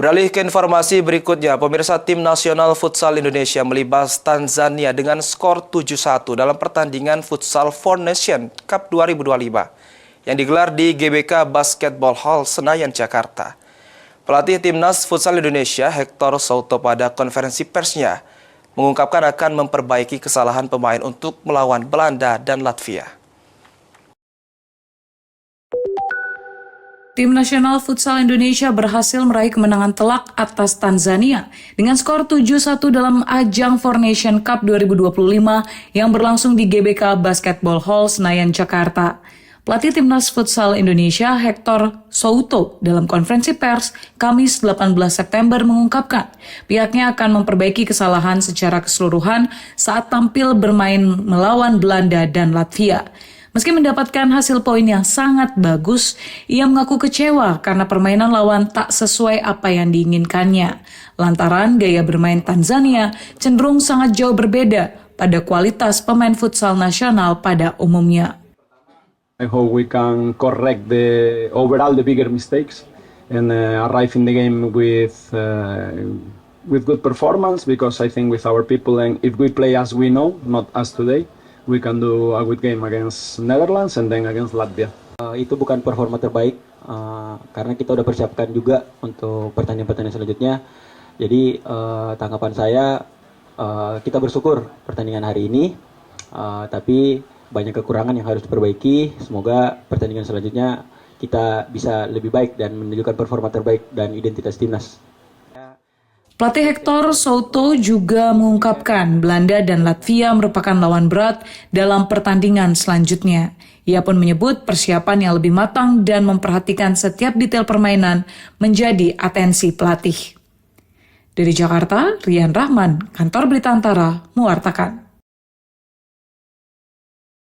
Beralih ke informasi berikutnya, pemirsa tim nasional futsal Indonesia melibas Tanzania dengan skor 7-1 dalam pertandingan Futsal Four Nations Cup 2025 yang digelar di GBK Basketball Hall Senayan, Jakarta. Pelatih timnas futsal Indonesia Hector Souto pada konferensi persnya mengungkapkan akan memperbaiki kesalahan pemain untuk melawan Belanda dan Latvia. Tim nasional futsal Indonesia berhasil meraih kemenangan telak atas Tanzania dengan skor 7-1 dalam ajang Four Nations Cup 2025 yang berlangsung di GBK Basketball Hall Senayan, Jakarta. Pelatih timnas futsal Indonesia Hector Souto dalam konferensi pers Kamis 18 September mengungkapkan pihaknya akan memperbaiki kesalahan secara keseluruhan saat tampil bermain melawan Belanda dan Latvia. Meski mendapatkan hasil poin yang sangat bagus, ia mengaku kecewa karena permainan lawan tak sesuai apa yang diinginkannya. Lantaran gaya bermain Tanzania cenderung sangat jauh berbeda pada kualitas pemain futsal nasional pada umumnya. I hope we can correct the bigger mistakes and arrive in the game with good performance, because I think with our people, and if we play as we know, not as today, we can do a good game against Netherlands and then against Latvia. Itu bukan performa terbaik karena kita udah persiapkan juga untuk pertandingan-pertandingan selanjutnya. Jadi tanggapan saya, kita bersyukur pertandingan hari ini, tapi banyak kekurangan yang harus diperbaiki. Semoga pertandingan selanjutnya kita bisa lebih baik dan menunjukkan performa terbaik dan identitas timnas. Pelatih Hector Souto juga mengungkapkan Belanda dan Latvia merupakan lawan berat dalam pertandingan selanjutnya. Ia pun menyebut persiapan yang lebih matang dan memperhatikan setiap detail permainan menjadi atensi pelatih. Dari Jakarta, Rian Rahman, Kantor Berita Antara, mewartakan.